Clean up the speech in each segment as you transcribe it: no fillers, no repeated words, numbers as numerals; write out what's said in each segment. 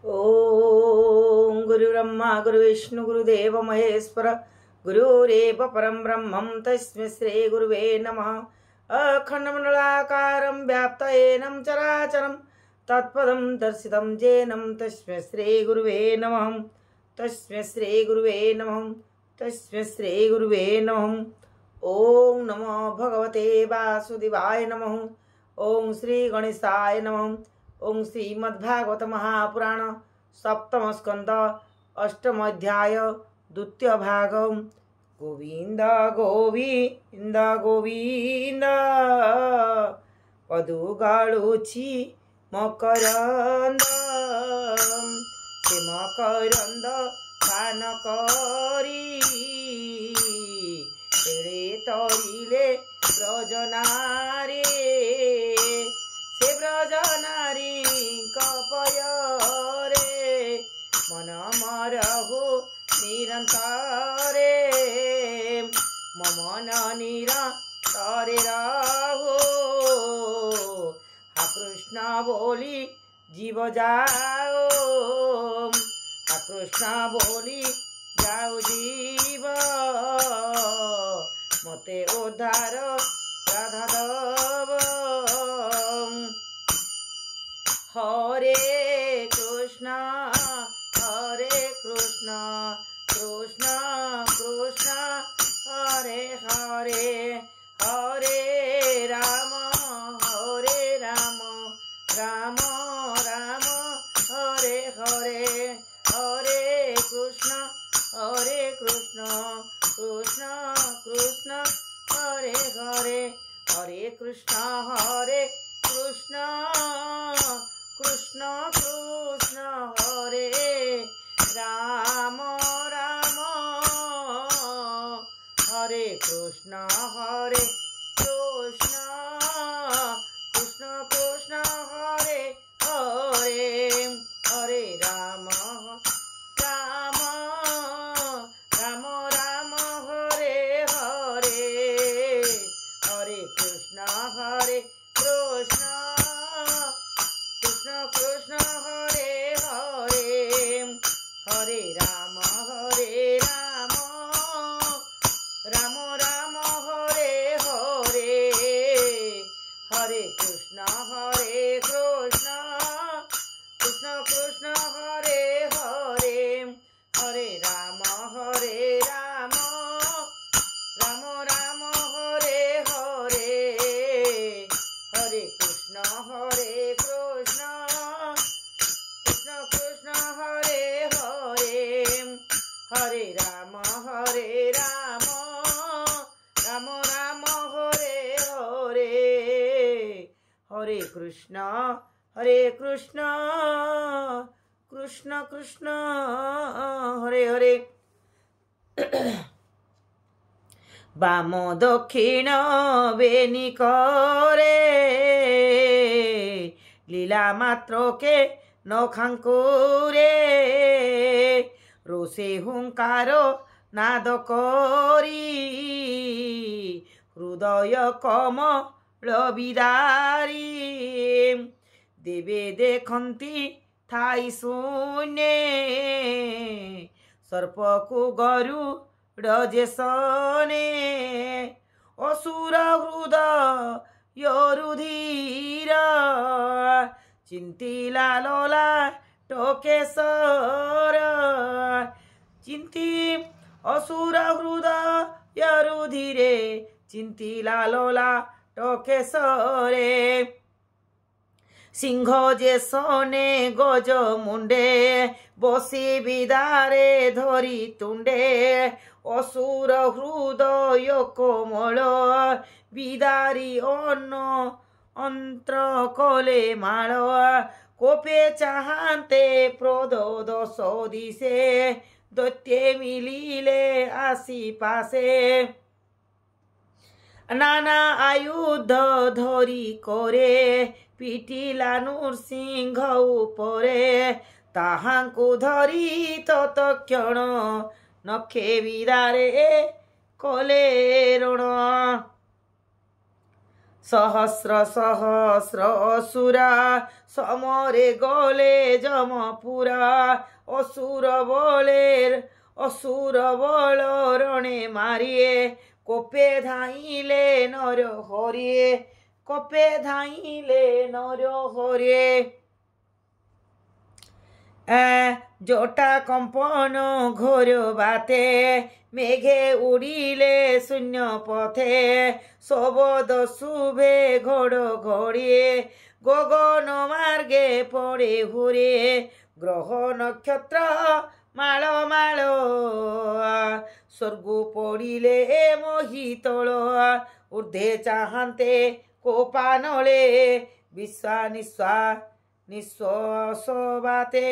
ओम गुरुब्रह्मा गुरुविष्णु गुरुदेव महेश्वर गुरुरेव परं ब्रह्मं तस्मै श्री गुरुवे नमः। अखण्डमण्डलाकारं व्याप्तयेनं चराचरं तत्पदं दर्शितं येनं तस्मै श्री गुरुवे नमः। तस्मै श्री गुरुवे नमः। तस्मै श्री गुरुवे नमः। ओम नमो भगवते वासुदेवाय नमः। ओम श्री गणेशाय नमः। ओम श्रीमद्भागवत महापुराण सप्तम स्कंद अष्टम अध्याय द्वितीय भाग। गोविंद गोविंद गोविंद पदु गाळुछि मकरंद से मकरंद पान करी एड़े तरिले ब्रजनारी से ब्रजनारी कपयरे मन मरहु निरंतरे ममन निरंतरे रहो। हा कृष्ण बोली जीव जाओ, हा कृष्ण बोली जाओ जीव मते उद्धार राधा दव। हरे कृष्ण कृष्ण कृष्ण हरे हरे, हरे राम राम राम हरे हरे, हरे कृष्ण कृष्ण कृष्ण हरे हरे, हरे कृष्ण कृष्ण कृष्ण हरे राम राम हरे कृष्ण कृष्ण कृष्ण हरे हरे, हरे राम राम राम हरे हरे, हरे कृष्ण कृष्ण कृष्ण हरे हरे, हरे राम राम हरे हरे, हरे कृष्ण कृष्ण कृष्ण हरे हरे, हरे राम राम हरे हरे, हरे कृष्ण कृष्ण कृष्ण हरे हरे, हरे राम राम हरे हरे, हरे कृष्ण कृष्ण कृष्ण हरे हरे। बाम दक्षिण बेनी करे लीला मात्र के नखांकुरे रोसे हुंकारो नाद करी हृदय कमल बिदारी देवे देखंती थाई शून्य सर्प को गरुड़ जेसने असुर हृदय रुधिर चिंतिला लोला टोकेश्वर चिंती असुर हृदय रुधिरे चिंतिला लोला टोकेश्वरे सिंह जे सोने गज मुंडे बसी बिदारे धरी तुंडे असुर हृदय कोमल बिदारी अन्न अंत्र कले माल कोपे चाहते प्रदोद सदिशे दैत्ये मिलिले आसी पासे नाना आयुध धरी करे पिटिला नृसिंह उपरे ताहांकु धरी तत्क्षण नखे बिदारे कले ऋण सहस्र सहस्र असुरा समरे गले जमपुरा असुर बल रणे मारिए कोपे धाइले नर हरिए कोपे धाइले नर हरिए जोटा कंपन घोर बाते मेघे उड़िले शून्य पथे सबद शुभे घोड़ घोड़िए गगन मार्गे पड़े हुरे ग्रह नक्षत्र माल माल स्वर्ग पड़िले मोहितल ऊर्धे चाहन्ते कोपानले विश्वा निश्वासबाते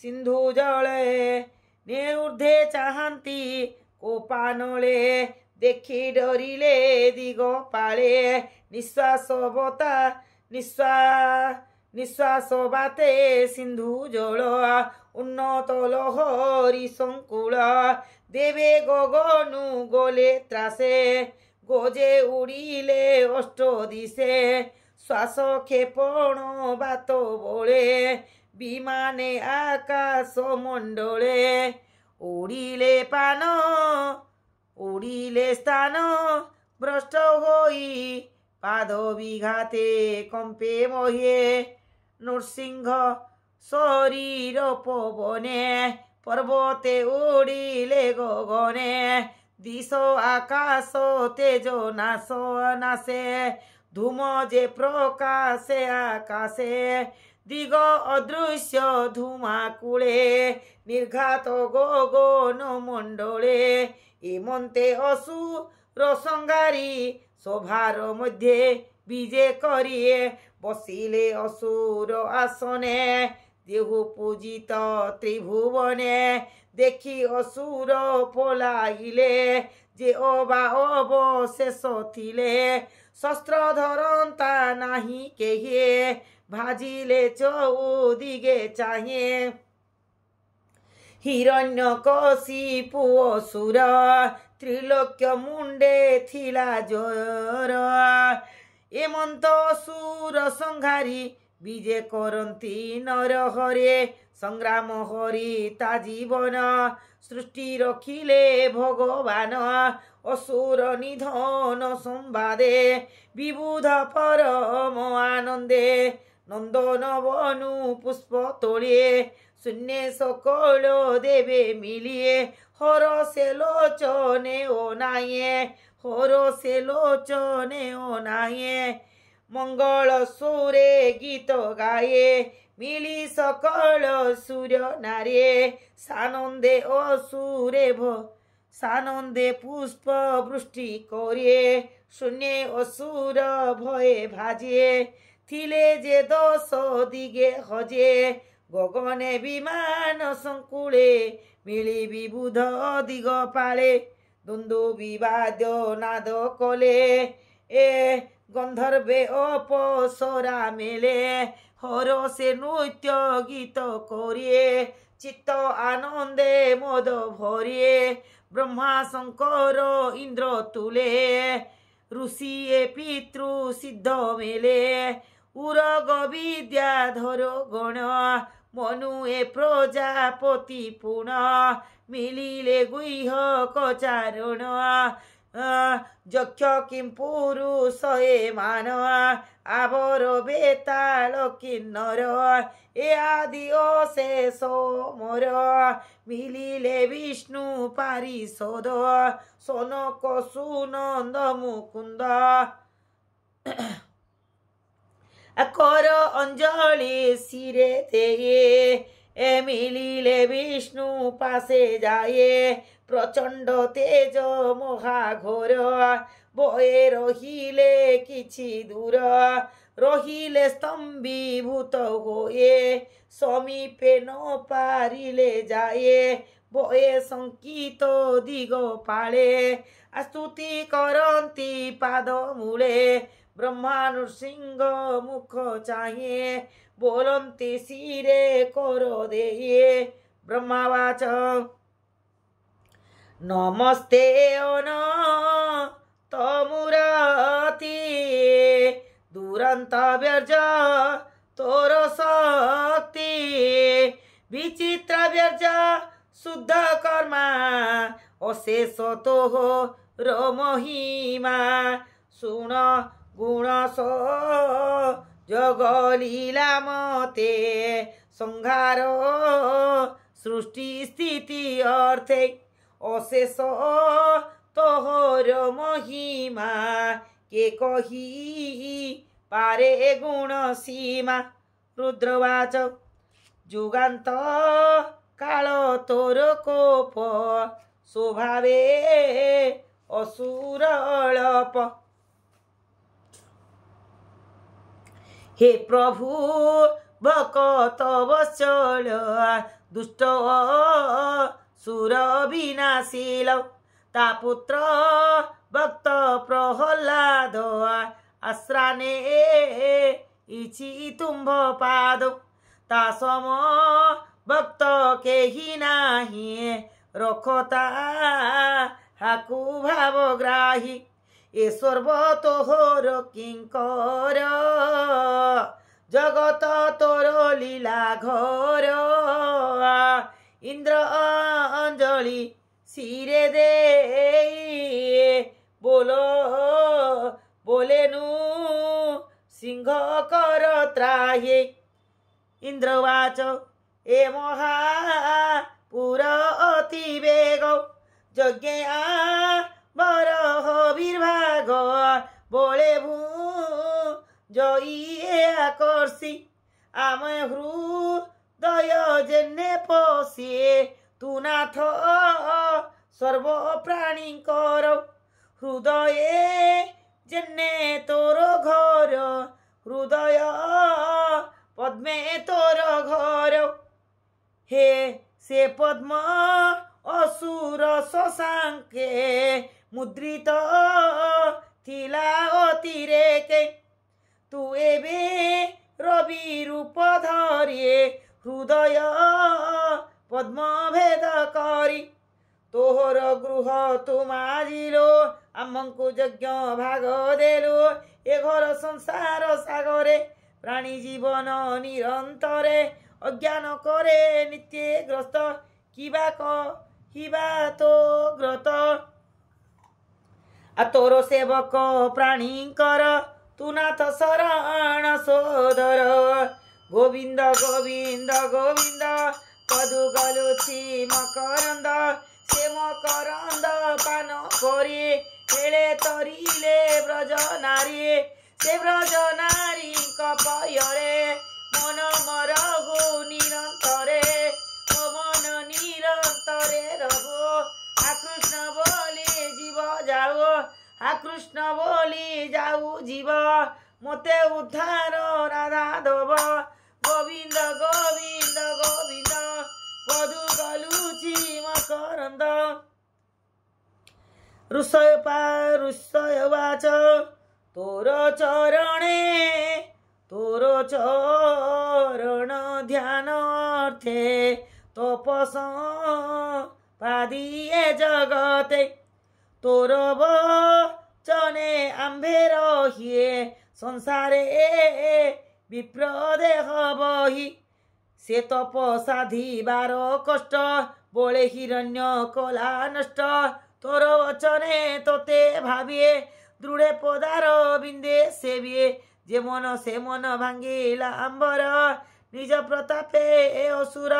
सिंधु जले ऊर्धे चाहन्ती कोपानले देखि डरिले दिग पाले निश्वास बाते सिंधु जल उन्नत लहरी संकुल देवे गगनु गोले त्रासे गोजे उड़िले अष्ट दिशे श्वास क्षेपण बात बोले विमाने आकाश मंडले उड़िले पान उड़िले स्थान भ्रष्ट होई पाद विघाते कंपे महे नृसिंह शरीर पवने पर्वते उड़िले गगने दिश आकाश तेज नाश नाशे धूम जे प्रकाशे आकाशे दिग अदृश्य धूमाकुले निर्घात गगन मंडले एमंते असुर संगारी सभार मध्य विजे करिए बसिले असुर आसने देहु पूजित त्रिभुवने देखि असुर पलाइले जे अबा अवशेष थिले शस्त्र धरंता नाही केहे भाजिले चौदिगे चाहिए हिरण्यकशिपु असुर त्रिलोक्य मुंडे थिला जयर एमंत असुर संहारी विजे करंती नर हरे संग्राम हरि ता जीवन सृष्टि रखिले भगवान असुर निधन संवादे विबुध परम आनंदे नंदन बनु पुष्प तोड़े शून्य सकल देवे मिलिए हर से लोचने ओ नाये हर से लोचने ओ नाये मंगल सुरे गीत गाये मिली सकल सूर्य नारे सानंदे असुरे सानंदे पुष्प वृष्टि करे शून्य असुर भये भाजे थिले जे दश दिगे हजे गगने विमान संकुले मिली विबुध दिग पाले दुंदु विवाद्य नाद कले ए गंधर्वे अपसरा मेले हर से नृत्य गीत करिए चित्त आनंदे मद भरिए ब्रह्मा शंकर इंद्र तुले ऋषि पितृ सिद्ध मेले उरग विद्याधर गण मनु प्रजापति पुण मिलिले गुह्य कचारण यक्ष किं पुरुष मान आवर बेताल किन्नर ए आदि अशेष मोर मिलिले विष्णु पारिषद सनक सुनंद मुकुंद कर अंजलि सिरे देये ए मिलिले विष्णु पासे जाए प्रचंड तेज महाघोर बये रहिले किछि दूर रहिले स्तंभीभूत होए समीपे न पारिले जाए बये संकित दिग पाले स्तुति करंती पाद मूले ब्रह्मा नृसिंह मुख चाहिए बोलंती सिरे कर देये ब्रह्मावाच नमस्ते ତମୁରତି ଦୁରନ୍ତ ବ୍ୟର୍ଜ ତୋର ଶକ୍ତି ବିଚିତ୍ର ବ୍ୟର୍ଜ ଶୁଦ୍ଧ କର୍ମା ଅଶେଷ ତୋର ମହିମା ଶୁଣ ଗୁଣ ଜଗ লীলা মতে সংহার সৃষ্টি স্থিতি অর্থে অশেষ তোহর মহিমা কে কহি পারে গুণ সীমা রুদ্রবাচ যুগান্ত কাল তোর কোপ স্বভাবে অসুরলপ हे प्रभु भक्त वत्सल दुष्ट सुर विनाशील ता पुत्र भक्त प्रहलाद आश्राने इछि तुम्भ पाद ता सम भक्त केहि नाही रखता हाकु भावग्राही ए सर्व तोहर किंकर जगत तोर लीला घर इंद्र अंजलि सिरे दे बोलो बोलेनु सिंह कर त्राहे इंद्रवाच ए महा पुर अति वेग यज्ञ बरह विर्भाग बोले भू जई आकर्षी आम हृदय जेने पशे तू नाथ सर्व प्राणी कर हृदय जेने तोर घर हृदय पद्मे तोर घर हे से पद्म असुर शशांके मुद्रित थिला अतिरेके तू एबे रवि रूप धरिए हृदय पद्म भेद करी तोहर गृह तुमाजिलो आमको यज्ञ भाग देलो ए घर संसार सागरे प्राणी जीवन निरंतरे अज्ञान करे नित्य ग्रस्त किबा हिबा तो ग्रत आ तोर सेवक प्राणी कर तू नाथ शरण सोदर गोविंद गोविंद गोविंद पदु गलुछि मकरंद से मकरंद पान करे हेले तरिले ब्रज नारी से ब्रज नारी कपयरे मन मर गो निरंतरे मन निरंतरे रहो कृष्ण बोली जीव जाओ कृष्ण बोली जाऊ जीव मते उद्धार राधा देव गोविंद गोविंद गोविंद पदु गलुछि मकरंद ऋषय वाच तोर चरण ध्यान अर्थे तपस पादिए जगते तोर वचने आम्भे रहिए संसारे विप्र देह बही से तप साधिबार कष्ट बोले हिरण्य कला नष्ट तोर वचने तोते भाविए दृढ़े पदार बिंदे सेविए जे मन से मन भांगिला आंबर निज प्रतापे ए असुर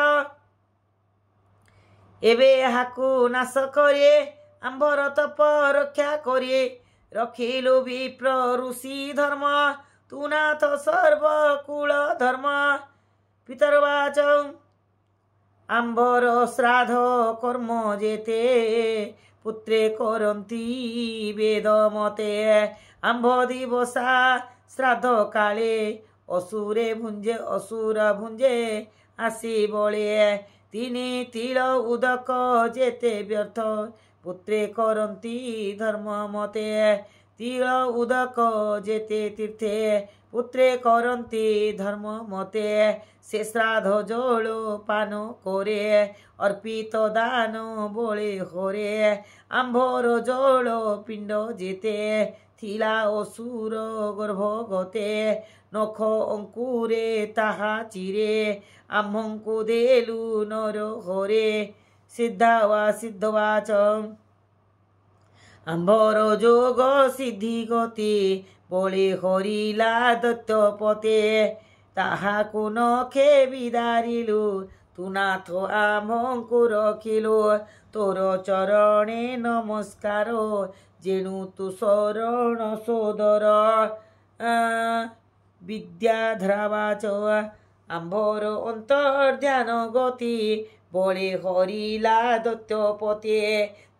एबे हाकु नाश करे आंबर तप रक्षा करे रखिलु विप्र ऋषि धर्म तू नाथ सर्वकुल धर्म पितरवाच आंबर श्राद्ध कर्म जेते पुत्रे करन्ति वेद मते आंभ दिवसा श्राद्ध काले असुर भुंजे आसी बळे तिनी तिल उदक जेते व्यर्थ पुत्रे करन्ति धर्म मते তিল উদক যেতে তীর্থে পুত্রে করন্তি ধর্ম মতে সে শ্রাদ্ধ জল পান করে অর্পিত দান বলে হরে আম্ভর জল পিণ্ড যেতে থিলা অসুর গর্ভগতে নখ অঙ্কুরে তাহা চিরে আম্ভঙ্কু দেলু নর হরে সিদ্ধাওয়া সিদ্ধবাচ আম্ভর যোগ সিদ্ধি গতি বলে হরিলা দত্তপতে তাহাকু নখে বিদারিলু তুনাথ আম্ভঙ্কু রখিলু তোর চরণে নমস্কার যেণু তু শরণ সোদর বিদ্যাধরাবাচ আম্ভর অন্তর্ধ্যান গতি বলে হরিলা দত্তপতে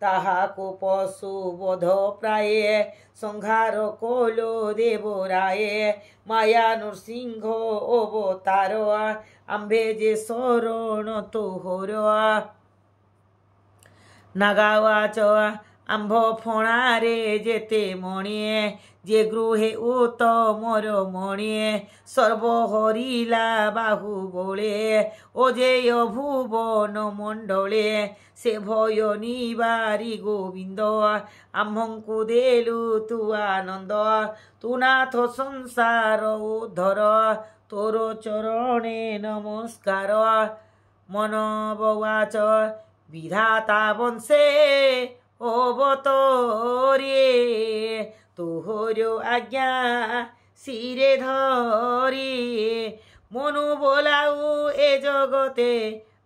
তাহাকু পশু বধ প্রায়ে সংহার কল দেবরায়ে মায়া নৃসিংহ অবতার আম্ভে যে শরণ তোহর নাগাওয়াচ আম্ভ ফণারে যেতে মণিয়ে যে গৃহে উত্তমর মণিয়ে সর্বহরিলা বাহু বলে ও যে ভুবন মণ্ডলে সে ভয় নিবারি গোবিন্দ আম্ভঙ্কু দেলু তু আনন্দ তু নাথ সংসার উদ্ধর তোর চরণে নমস্কার মনববাচ বিধাতা বংশে অবতরে তোহর আজ্ঞা শিরে ধরি মনু বোলাউ এ জগতে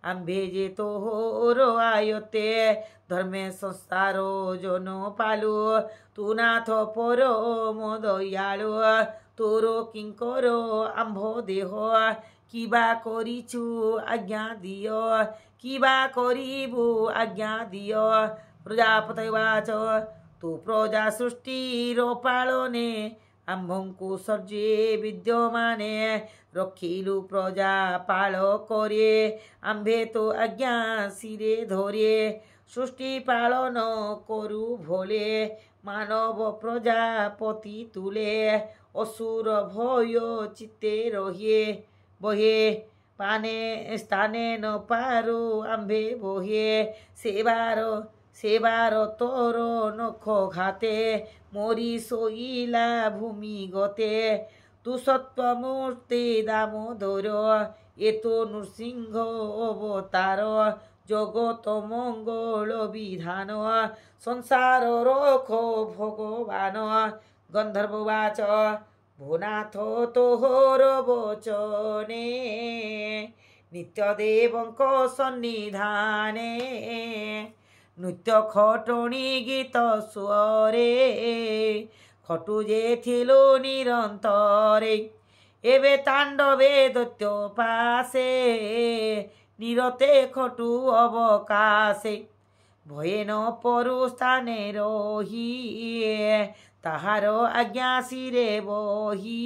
আম্ভে যে তোহর আয়তে ধর্মে সংসার জন পালু তু নাথ পরম দয়ালু তোর কিঙ্কর আম্ভ দেহ কিবা করিছু আজ্ঞা দিও কিবা করিবু আজ্ঞা দিও প্রজাপতিবাচ তু প্রজা সৃষ্টির পালনে আম্ভঙ্কু সর্জে বিদ্যমানে রক্ষিলু প্রজা পাল করে আম্ভে তো আজ্ঞা শিরে ধরে সৃষ্টি পালন করু ভোলে মানব প্রজাপতি তুলে অসুর ভয় চিত্তে রহিয়ে বহে পানে স্থানে ন পারু আম্ভে বহে সেবার তোর নখ ঘাতে মরি শইলা ভূমি গতে তু সত্ত্বমূর্তি দামোদর এত নৃসিংহ অবতার জগত মঙ্গল বিধান সংসার রখ ভগবান গন্ধর্ববাচ ভুনাথ তোহর বচনে নিত্যদেবঙ্ক সন্নিধানে নৃত্য খটণী গীত সুরে খটু যে থিল নিরন্তরে এবে তাণ্ডবে দৈত্য পাশে নিরতে খটু অবকাশে ভয়ে ন পরু স্থানে রহি তাহার আজ্ঞা শিরে বহি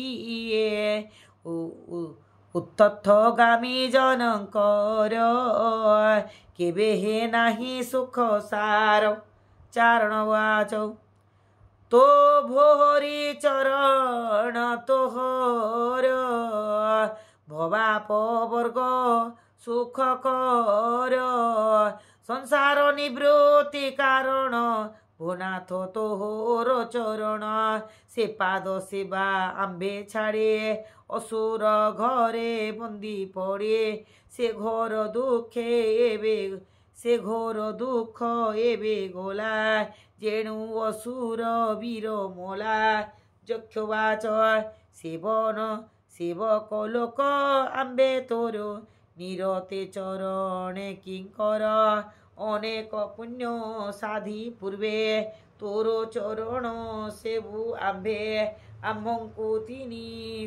উত্তথগামী জনଙ୍କର কেবে হে নাহি সুখ সার চারণবাচ তো ভোহরি চরণ তোহর ভবাপ বর্গ সুখ কর সংসার নিবৃত্তি কারণ ভুনাথ তোহর চরণ সে পাদ সেবা আম্ভে ছাড়ে অসুর ঘরে বন্দি পড়ে সে ঘোর দুঃখ এবে গোলা যেণু অসুর বীর মোলা যক্ষবাচ সেবক লোক আম্বে তোর নিরতে চরণে কিঙ্কর অনেক পুণ্য সাধি পূর্বে তোর চরণ সেবু আম্ভে আম্ভঙ্কু তিনি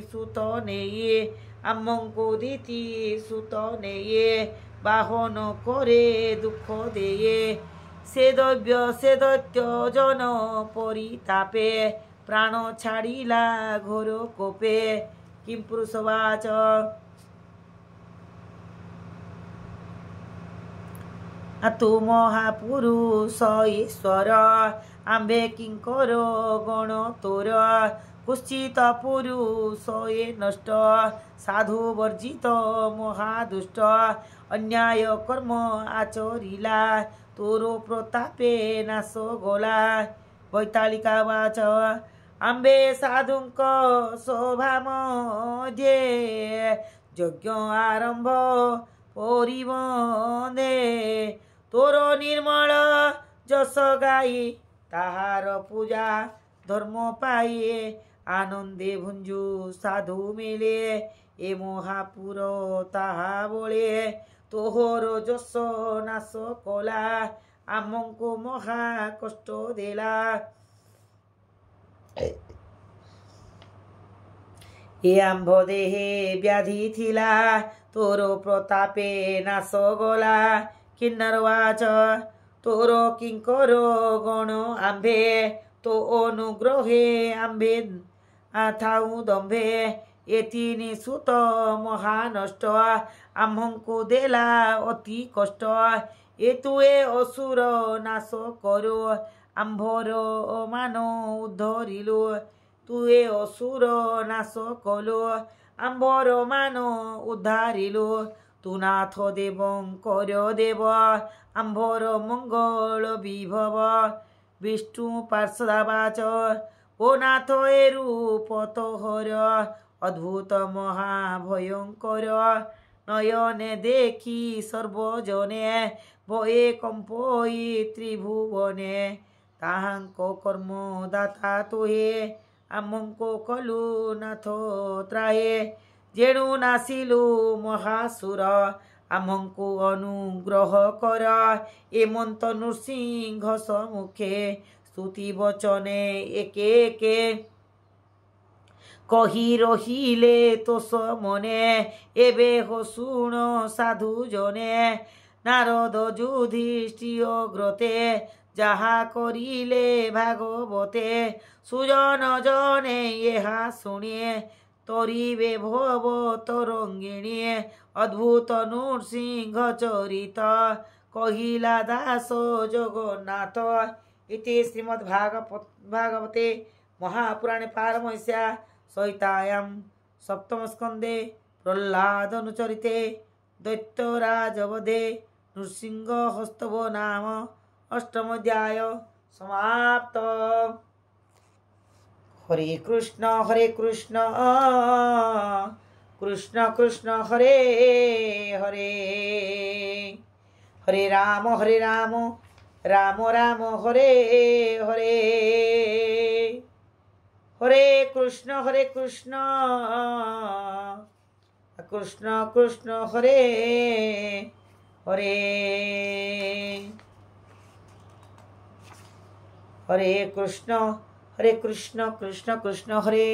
সুত নেয়ে আম্ভঙ্কু দিতি সুত নেয়ে বাহন করে দুঃখ দেয়ে সে দৈত্য জন পরিতাপে প্রাণ ছাড়িলা ঘোর কোপে কিম পুরুষবাচ तू महापुरुष ईश्वर आम्भे किंकर गण तोर कुश्चित पुरुष ये नष्ट साधु वर्जित महादुष्ट अन्याय कर्म आचरिला तोर प्रतापे नाश गला बैतालिका वाच आम्बे साधुंक शोभा मध्ये यज्ञ आरंभ परिबंधे तोर निर्मल जस गाई ताहार पूजा धर्म पाइए आनंदे भुंजु साधु मिले ए महापुर ताहा बोले तोहर जस नाश कला आमको महा कष्ट देला ए आंभ देहे व्याधि थिला तोर प्रतापे नाश गला किन्नर वाच तोर किंकर गण आंभे तो अनुग्रहे आंभे थाऊ दंभे एतिनि सुत महानष्ट आम्हंकु देला अति कष्ट ए तुए असुर नाश करो आंभर मान उद्धरिलु तुए असुर नाश कलो आंभर मान उद्धारिलु तू नाथ देवं कर देव आंभर मंगल विभव विष्णु पार्श्ववाच ओ नाथ ए रूप तोहर अद्भुत महाभयंकर नयने देखी सर्वजने भये कंपई त्रिभुवने ताहांको कर्म दाता तुहे आमको कलु नाथ त्राहे जेणु नासिलु महासुर आमको अनुग्रह कर एमंत नृसिंह सम्मुखे स्तुति वचने एके एके कही रहिले तोष मने एबे हो शुण साधु जने नारद युधिष्ठिर ग्रते जहा करिले भागवते सुजन जने यहा शुणे तरिबे भव तरंगिणी अद्भुत नृसिंह चरित कहिला दास जगन्नाथ इति श्रीमद्भागवते महापुराणे पारमहंस्या संहितायां सप्तम स्कंदे प्रह्लाद अनुचरिते दैत्यराजवधे नृसिंह हस्तव नाम अष्टम अध्याय समाप्त। हरे कृष्ण कृष्ण कृष्ण हरे हरे हरे राम राम राम हरे हरे हरे कृष्ण कृष्ण कृष्ण हरे हरे हरे कृष्ण कृष्ण कृष्ण हरे